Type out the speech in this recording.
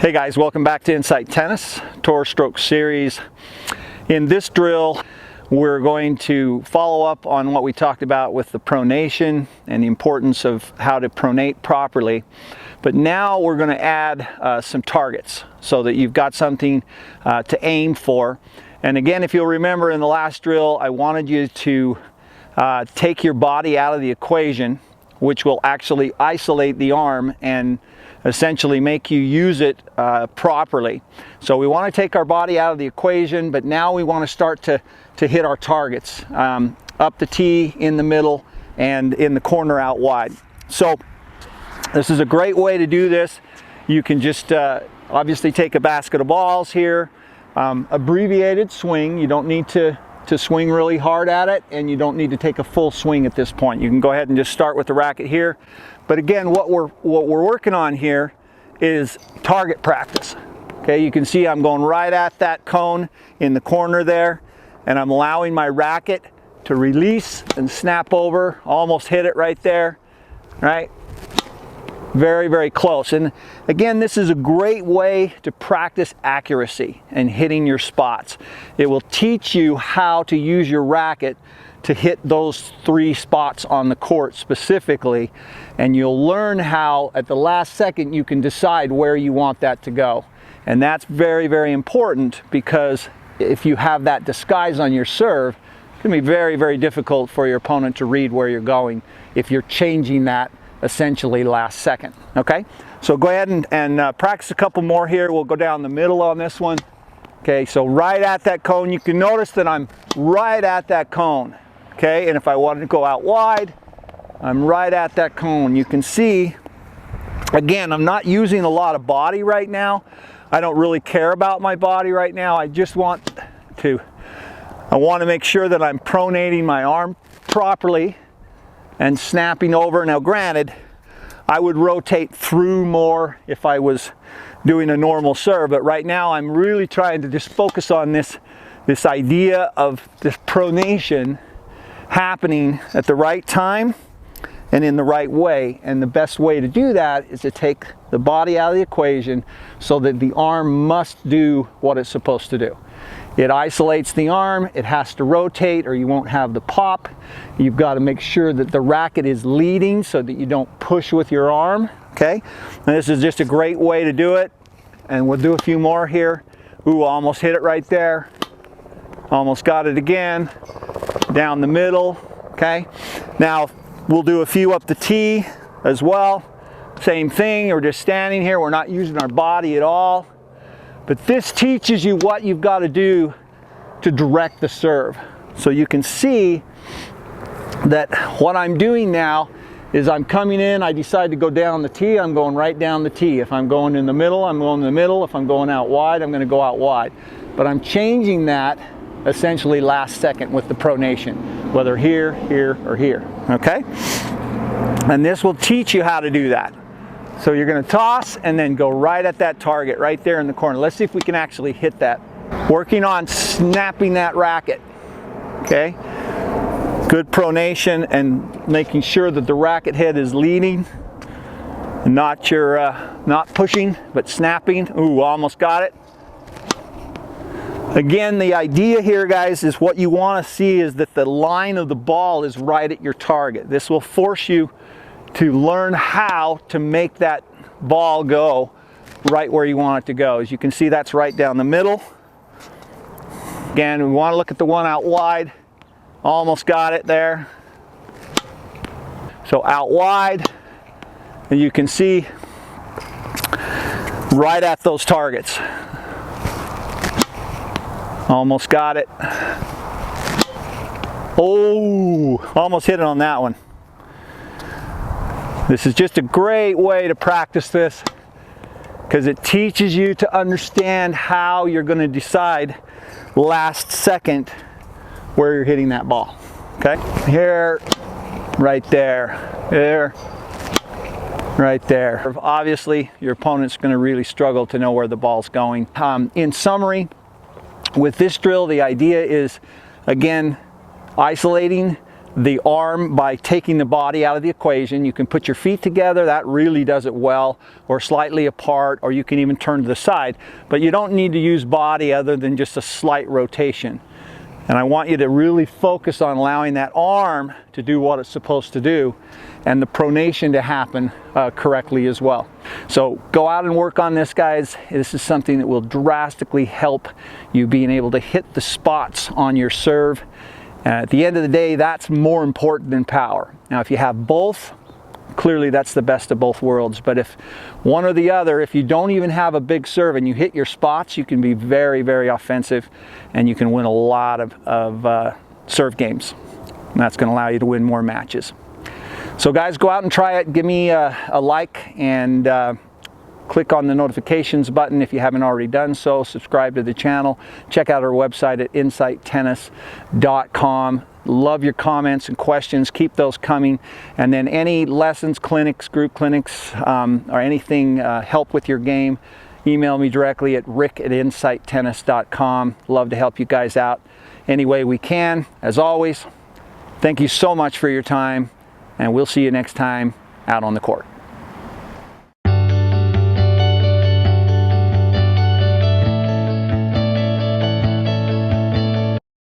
Hey guys, welcome back to Insight Tennis Tour Stroke Series. In this drill, we're going to follow up on what we talked about with the pronation and the importance of how to pronate properly. But now we're going to add some targets so that you've got something to aim for. And again, if you'll remember in the last drill, I wanted you to take your body out of the equation, which will actually isolate the arm and essentially make you use it properly. So we want to take our body out of the equation, but now we want to start to hit our targets up the tee, in the middle, and in the corner out wide. So this is a great way to do this. You can just obviously take a basket of balls here, abbreviated swing. You don't need to swing really hard at it, and you don't need to take a full swing at this point. You can go ahead and just start with the racket here. But again, what we're working on here is target practice. Okay, you can see I'm going right at that cone in the corner there, and I'm allowing my racket to release and snap over, almost hit it right there, right? Very, very close. And again, this is a great way to practice accuracy and hitting your spots. It will teach you how to use your racket to hit those 3 spots on the court specifically, and you'll learn how at the last second you can decide where you want that to go. And that's very, very important, because if you have that disguise on your serve, it can be very, very difficult for your opponent to read where you're going if you're changing that essentially last second. Okay, so go ahead and practice a couple more here. We'll go down the middle on this one. Okay, so right at that cone, you can notice that I'm right at that cone. Okay, and if I wanted to go out wide, I'm right at that cone. You can see, again, I'm not using a lot of body right now. I don't really care about my body right now. I just want to make sure that I'm pronating my arm properly and snapping over. Now granted, I would rotate through more if I was doing a normal serve, but right now I'm really trying to just focus on this idea of this pronation happening at the right time and in the right way. And the best way to do that is to take the body out of the equation so that the arm must do what it's supposed to do. It isolates the arm, it has to rotate or you won't have the pop. You've got to make sure that the racket is leading so that you don't push with your arm, okay? And this is just a great way to do it. And we'll do a few more here. Ooh, almost hit it right there. Almost got it again. Down the middle, okay? Now, we'll do a few up the tee as well. Same thing, we're just standing here. We're not using our body at all. But this teaches you what you've got to do to direct the serve. So you can see that what I'm doing now is I'm coming in, I decide to go down the tee, I'm going right down the tee. If I'm going in the middle, I'm going in the middle. If I'm going out wide, I'm going to go out wide. But I'm changing that essentially last second with the pronation, whether here, here, or here, okay? And this will teach you how to do that. So you're going to toss and then go right at that target right there in the corner. Let's see if we can actually hit that. Working on snapping that racket, okay? Good pronation and making sure that the racket head is leading, and not not pushing, but snapping. Ooh, almost got it. Again, the idea here, guys, is what you want to see is that the line of the ball is right at your target. This will force you to learn how to make that ball go right where you want it to go. As you can see, that's right down the middle. Again, we want to look at the one out wide. Almost got it there. So out wide, and you can see right at those targets. Almost got it. Oh, almost hit it on that one. This is just a great way to practice this because it teaches you to understand how you're going to decide last second where you're hitting that ball. Okay? Here, right there, there, right there. Obviously, your opponent's going to really struggle to know where the ball's going. In summary, with this drill, the idea is, again, isolating, the arm by taking the body out of the equation. You can put your feet together, that really does it well, or slightly apart, or you can even turn to the side. But you don't need to use body other than just a slight rotation. And I want you to really focus on allowing that arm to do what it's supposed to do and the pronation to happen correctly as well. So go out and work on this, guys. This is something that will drastically help you being able to hit the spots on your serve. At the end of the day, that's more important than power. Now, if you have both, clearly that's the best of both worlds. But if one or the other, if you don't even have a big serve and you hit your spots, you can be very, very offensive and you can win a lot of serve games. And that's going to allow you to win more matches. So guys, go out and try it. Give me a like and click on the notifications button if you haven't already done so. Subscribe to the channel. Check out our website at insighttennis.com. Love your comments and questions. Keep those coming. And then any lessons, clinics, group clinics, or anything help with your game, email me directly at rick@insighttennis.com. Love to help you guys out any way we can. As always, thank you so much for your time, and we'll see you next time out on the court.